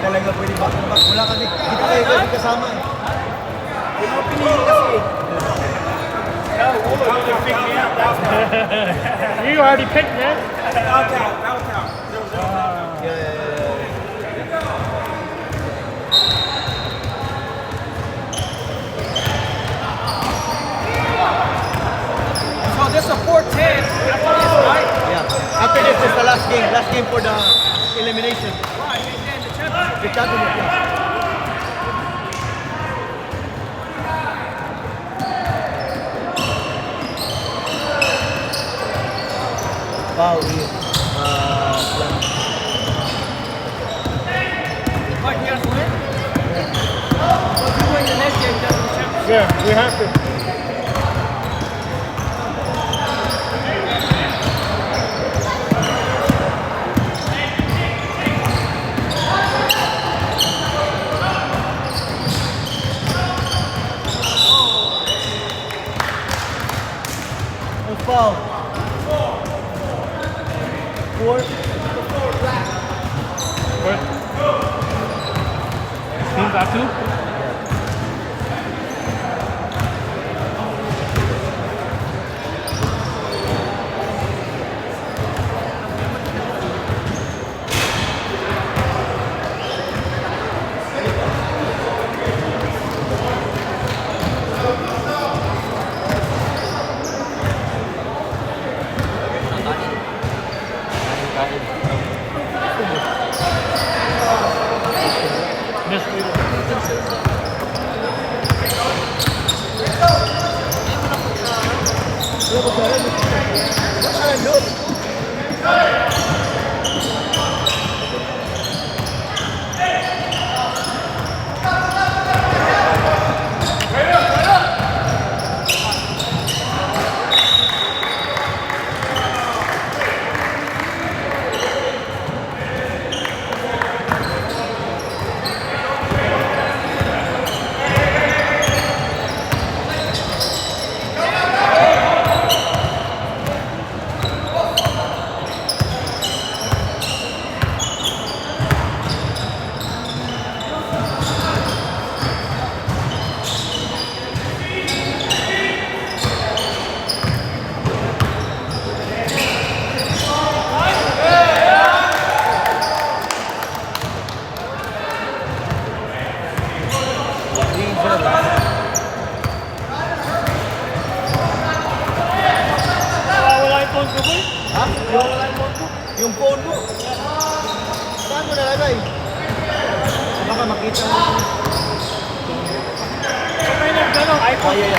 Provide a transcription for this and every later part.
talaga pwede back-to-back. Wala kasi, hindi ka kayo kasi kasama eh. Hindi mo pinili kasi. You already picked, man. That'll count. Yeah. So this is a 4-10 after this, right? Yeah. After this is the last game for the elimination. Right, and then the championship. The championship, yeah. Wow, Mike, you guys win? So if you win the next game, that's the championship. Yeah, we have to. no foul. 4. What? Team got 2? Ha? Yung phone mo. Saan mo nalagay? Baka makita mo. iPhone. Yeah.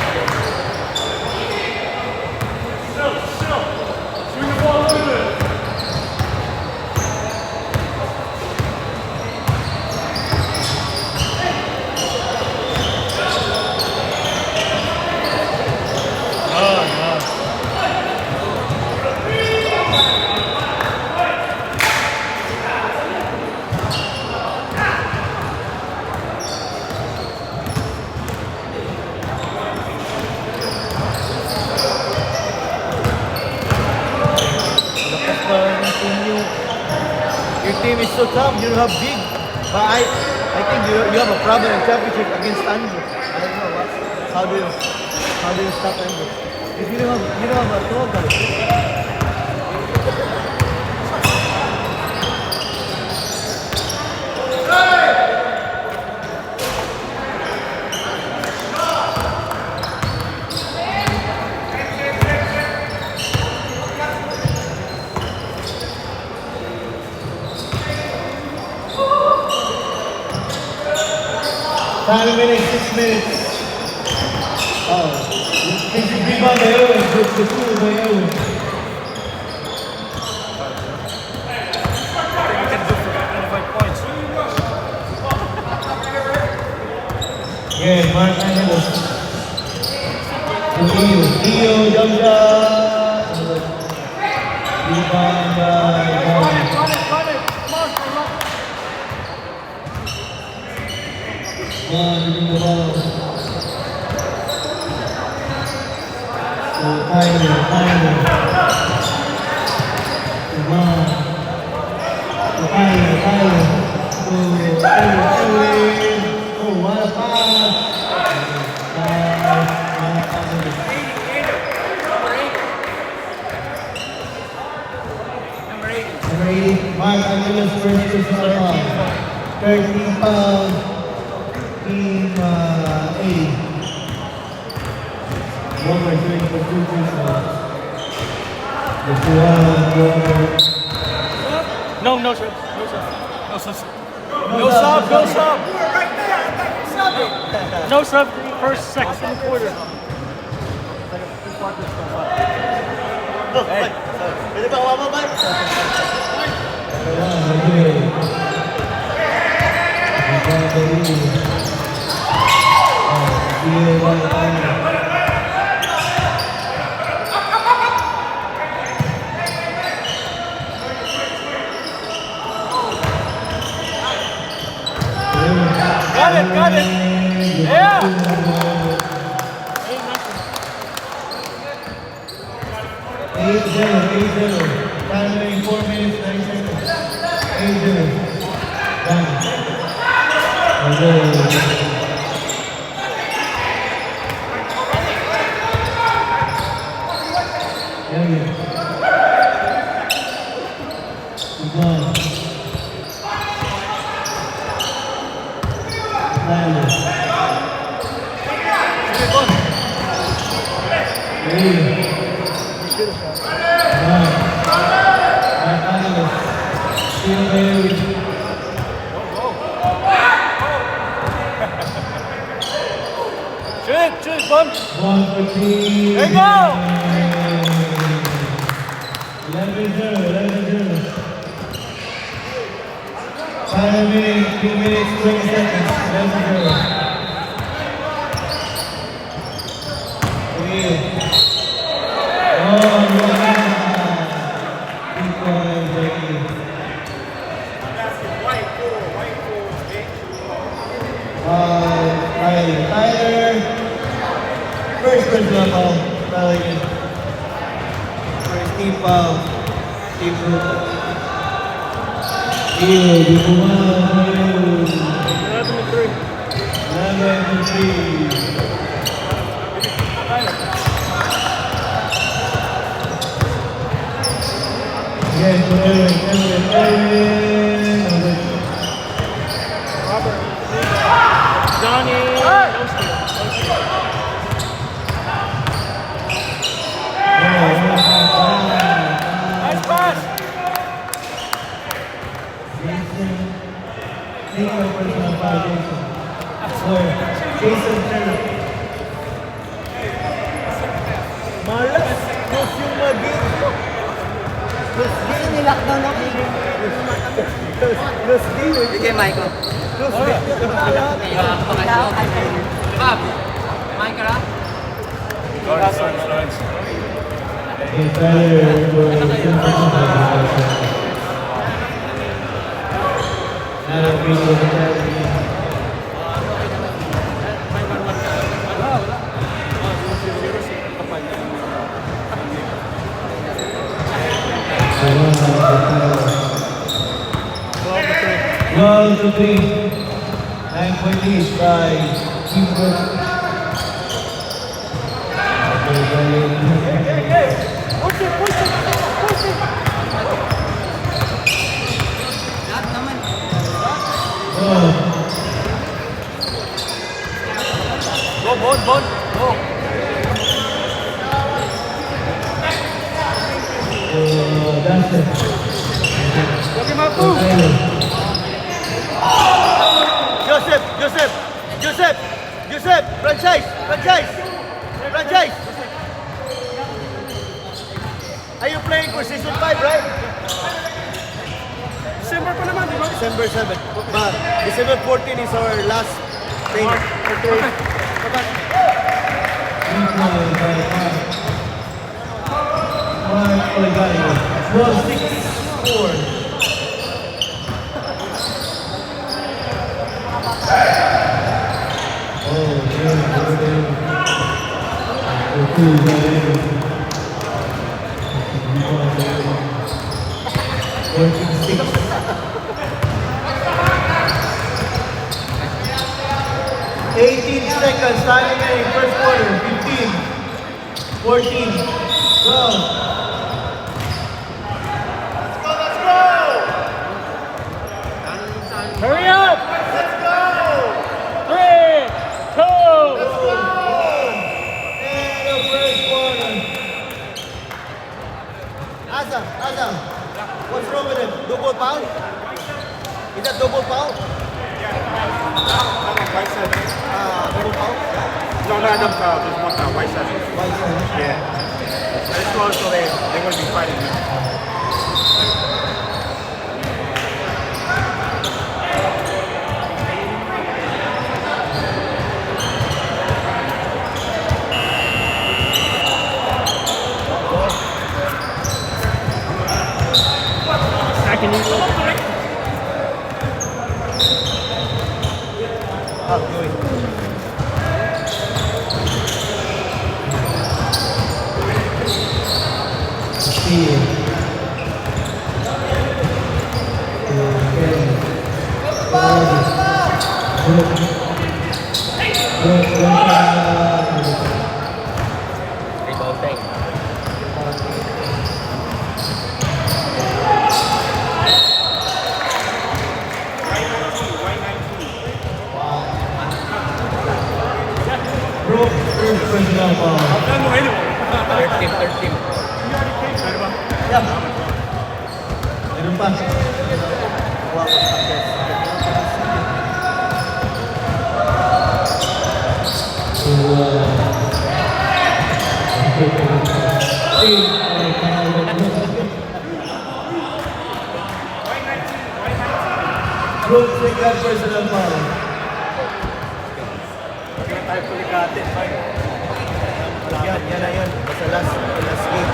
Your team is so tough, you have big. But I think you have a problem in championship against Andrew. I don't know what. How do you stop Andrew? If you don't have a 12 guys. Time remaining 6 minutes. Rebound by Owen. The two by Owen. We can do for 25 points. Yeah, Mark Angelos. Leo, Jamja. Rebound by Owen. Run it. Come on, run. Giving the ball. So Tyler. Come on. Tyler. Edwin. Oh, what a pass. Number 80. Number 80, Mark Angelos first personal foul. 13 foul. Team A. Walker shooting for 2 personal. The 2 No, no, sir. No, sir. No, sir. No sub, no sub. No sub. First, second quarter. Hey, pwede ba kumama ba? Got it. Yeah. Eight zero. Time remaining 4 minutes, 9 seconds. 8-0. Done. Shoot, bump. 1 for 3. There you go. 11-0. Time remaining 2 minutes, 20 seconds. 11-0. Tyler, first personal foul. Tyler, first team foul. Team group. Di Bumal. 11-3. 11-3. Again, Edwin. Robert. Johnny. Nice pass. Personal foul, Jason Taylor. Malas, close yung mag-game. Close game. Nilockdown ako. Close game. Bigay Michael. Close game. Bob, Michael, Okay, Tyler, Well, to 3. 9-point lead by Team Brook. lahat naman. Go, Bon. Go. That's it. Look him up, move. Joseph, franchise. Are you playing for season 5, right? December pa naman, di ba? December 7. But December 14 is our last thing. Well, 6-4. Working 6. seconds, time remaining, first quarter, 15, 14, 12. Hurry up! Let's go! 3, 2, And the first quarter. Asa, what's wrong with him? Double foul? Is that double foul? White side. Double foul? No, no, not foul. Just one foul. White side. White side. Yeah. Let's go so they're going to be fighting now. I can use it. Personal foul. 13. Meron pa. Wala ko sakit. Brooks, take that personal foul. Yan na yun. Basta last game.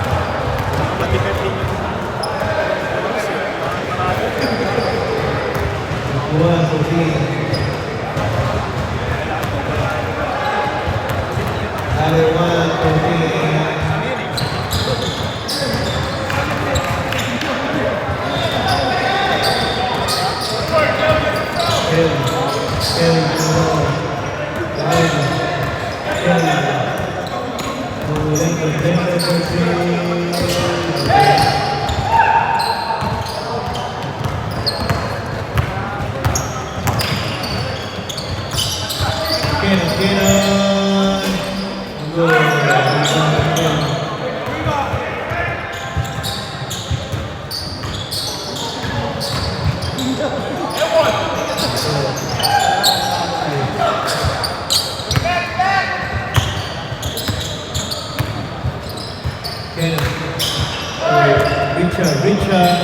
Richard.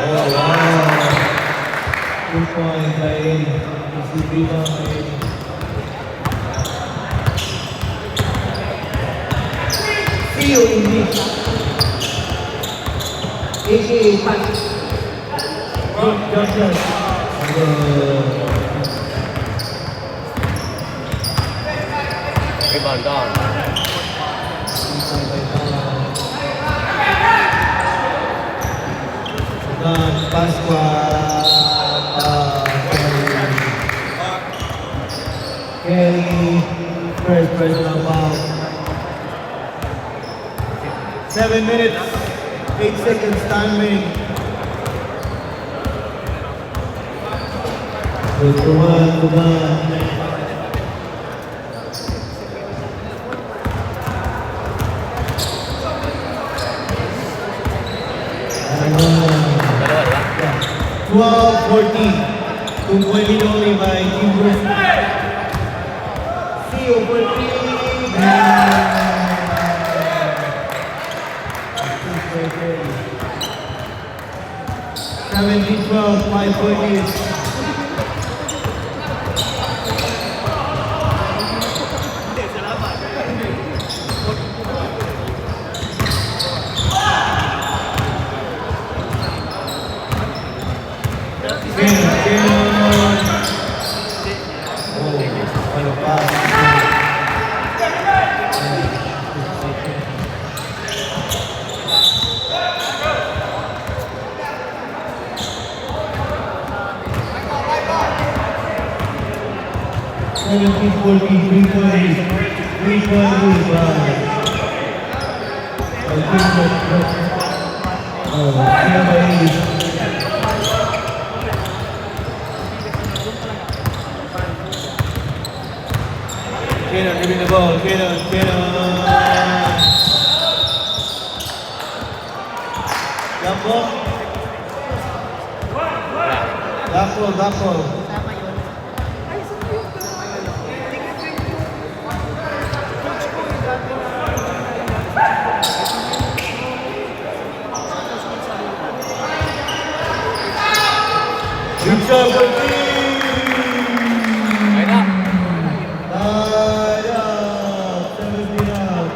Oh, wow. 2 points by Eddie. Easy rebound by Eddie. Theo English. A.K.A. Pat. Johnson. Rebound down. Pasqua, Kelly, first personal foul. 7 minutes, 8 seconds time remaining. Come on. Dalawa, diba? 12-14. 2-point lead only by Team Bruce. Theo for 17-12, 5-point lead. 17-14, 3 points. 3 points by Kenan, giving the ball. Kenan. Dapo. Richard Martin! Tied up. 17 out.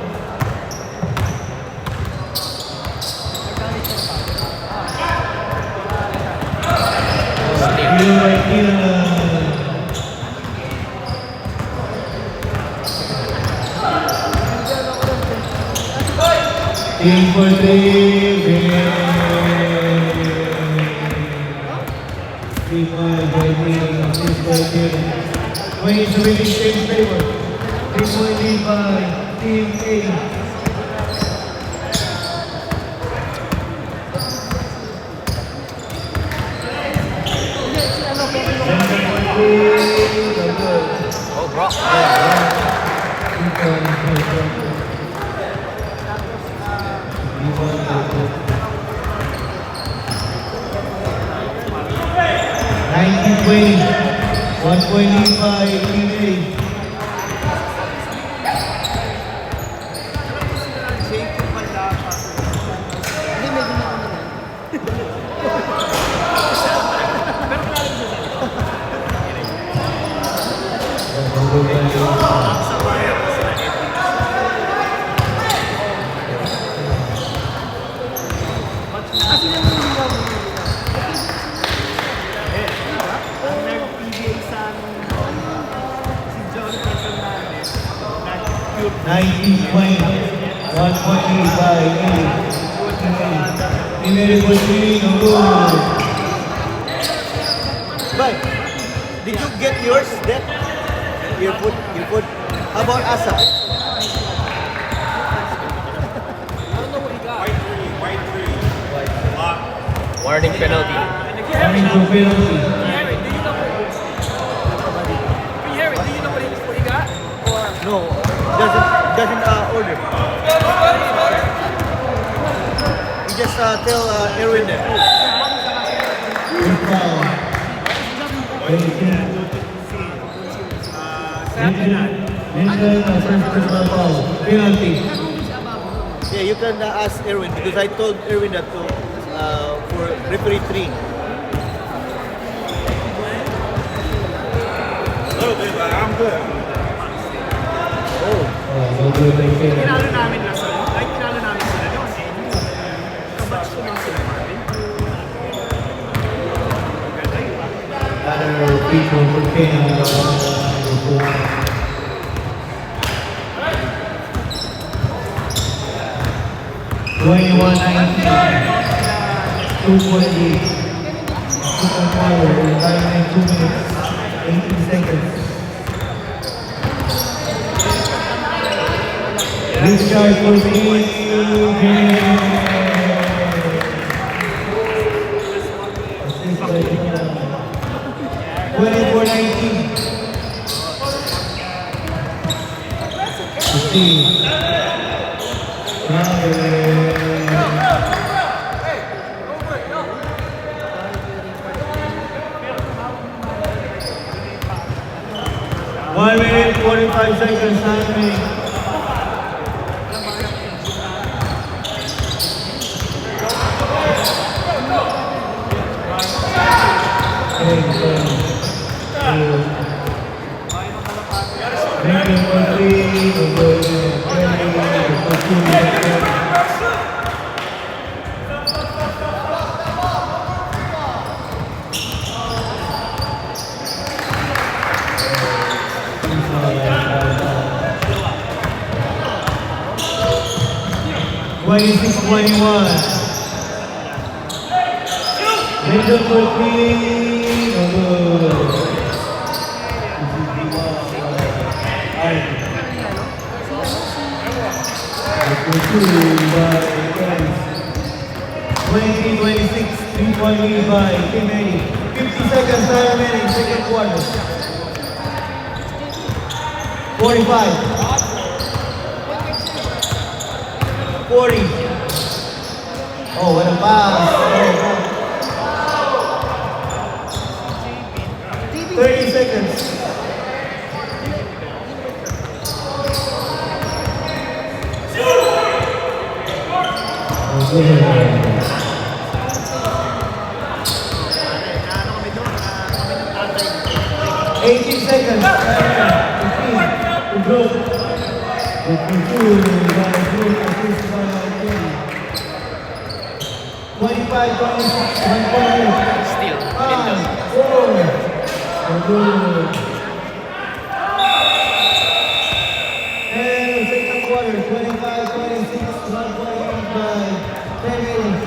Team for 3. 3-5 by Kenan. 6 by Kenan. 20-20 same favor. 3-point lead by Team A. Oh, bro. 19-20. 1-point lead by Team A. Bye. Did you get yours, Dad? Your food. How about Asa? White three. Warning penalty. Warning for penalty. Do you know what he got? Or No, doesn't order. He just tell Erwin there. Penalty. Yeah, you can ask Erwin because I told Erwin that for referee 3. A little bit, but I'm good. tinalo namin na sa like tinalo namin sila doon eh. Kabatch ko lang sila Marvin. Other people for Kenya. 21-19. 2 point lead. 2 power. 2 minutes. 18 seconds. Richard for One minute, 45 seconds, time remaining. Middle 14, 20-26, 3-point lead by Team 80. 50 seconds time remaining, second quarter. 45. 40. Oh, what a pass. Oh, 30 seconds. Eighteen seconds. 15. To go. 52 by Blue, assist by Kelly. 25, 26, 1 point. Still, 5, 4. Good. And second quarter, 25, 26, 1 point by 10 minutes.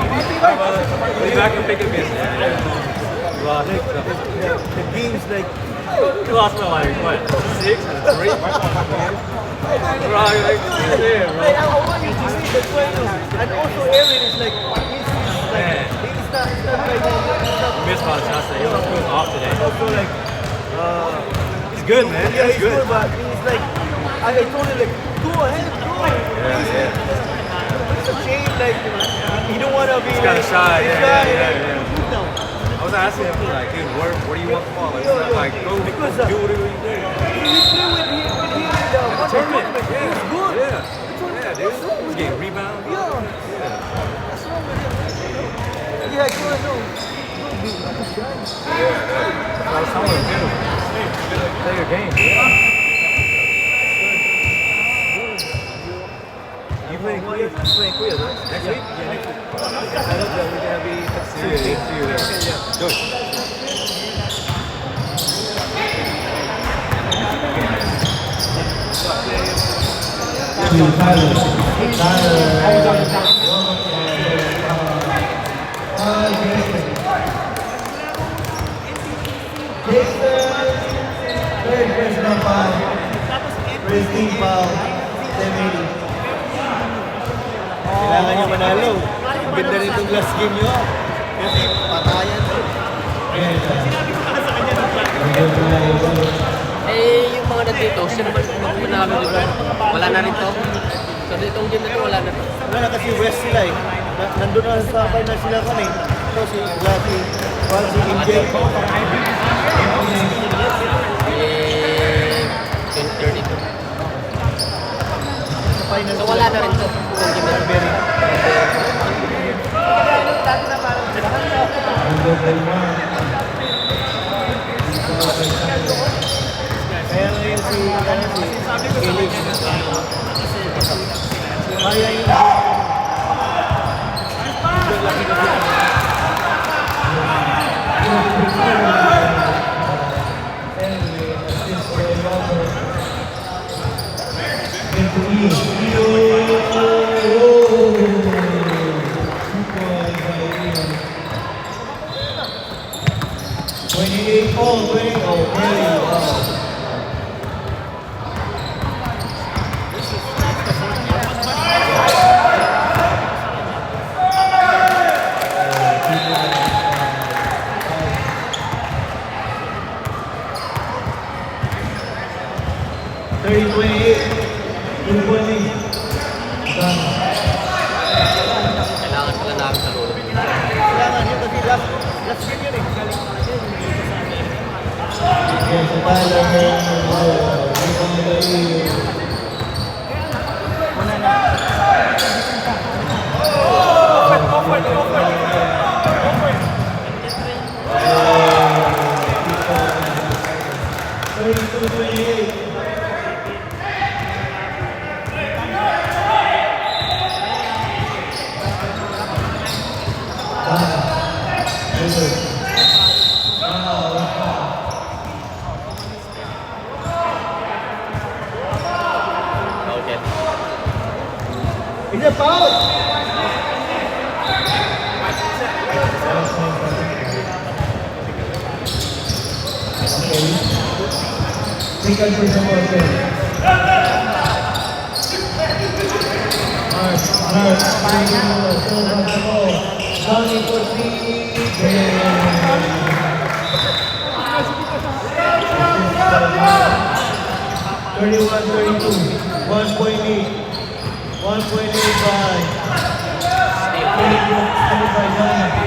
He's back and pick a miss. The game's like, You lost by like, what, 6 and 3? Bro, you're like, there, bro. I want you to see the point. And also Aaron is like, he's not Missed all the shots that he was off today. also like, He's good, man. yeah, He's he's good. good, but he's like, I told him like, go ahead, go. It's a shame, like, he don't want to be He's got a shot, he's yeah, shy, yeah, like, yeah. shoot now. I was asking him, like, dude, where do you want the ball? Like, Yo, like go because, do whatever you do. He played with him in the one Tournament, tournament. He was yeah. good. Yeah, yeah, dude. He's getting rebounds. Yeah. What's wrong with him? Yeah, I don't know. I was telling him, dude, play your game, dude. You playing Queer? You playing Queer, right? Next week? Yeah, next week. I hope that we're going to be see you there. Good. Third personal foul. First team foul. 10-80. Kailangan nyo manalo. Ang ganda rin itong last game nyo. Kasi patayan. Eh, yung mga nandito, sino naman manalo dito? Wala na rin to. So, ditong game na to, wala na to. Wala na kasi West sila eh. Nandun na sa final sila kami. Ito si Lucky, si MJ. Eh, 2032. Sa final So, wala na rin to. Itong game na to. Very. Kaya ngayon si Felix. Kaya yun. Kailangan pala namin sa lolo. Kailangan yun kasi last game yun eh. Okay. Second person ball, sir. Mark, still has the ball. Johnny for three. 31-32. 1.8. 1.8 by. Still by Johnny.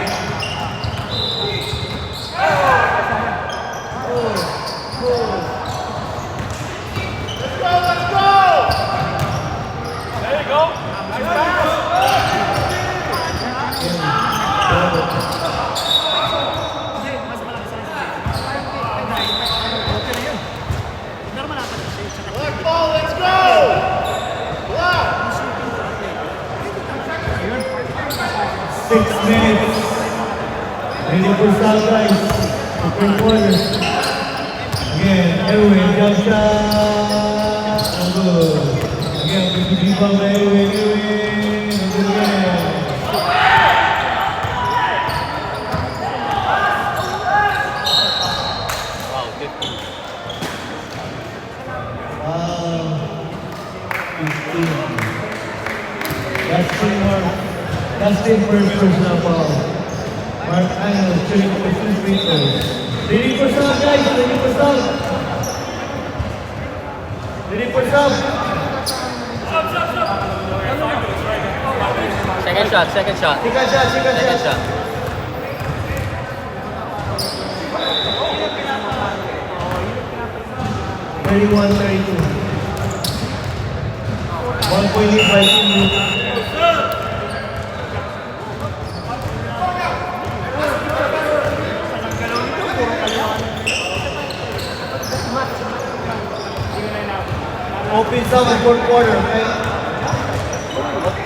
Ready for start, guys. Open corner. Again, Erwin, jump shot. Good. Again, we keep on Erwin. Good again. Wow, 50. 15. That's the first personal foul. Mark Angel shooting for 2 free throws. Ready for sub, guys. Ready for sub. Ready for sub. Second shot. Second shot. Second shot. 31-32. 1.8 by team. Opens up in fourth quarter, okay?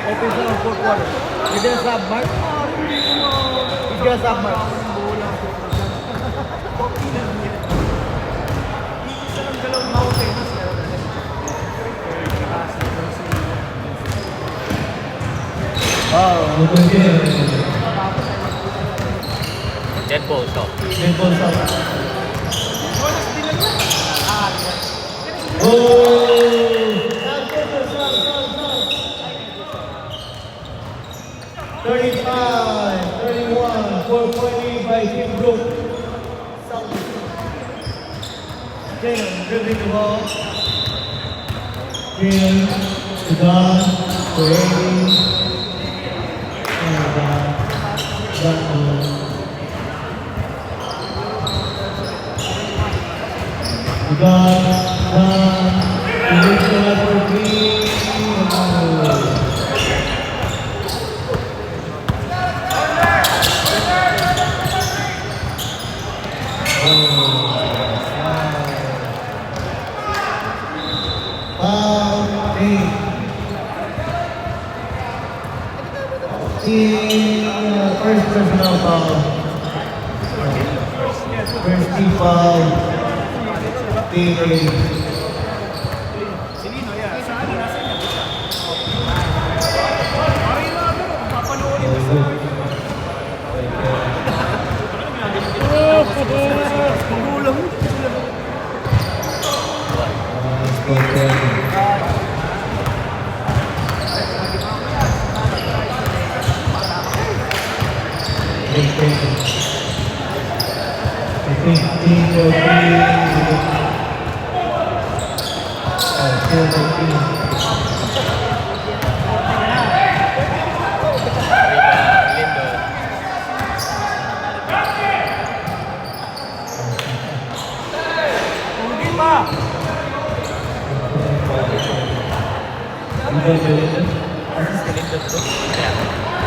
Opens up in fourth quarter. You're gonna sub, Mark? He's gonna sub, Mark. Oh, Dead ball shot. Dead ball shot. Oh! 35, 31, 4.8 by Team Group. Jalen dribbling the ball. Jalen, Sudan, Brady, First personal foul. First team foul. Team A.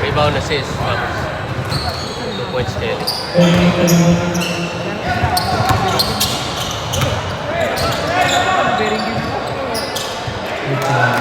Rebound assist. 2 points daily. Good job.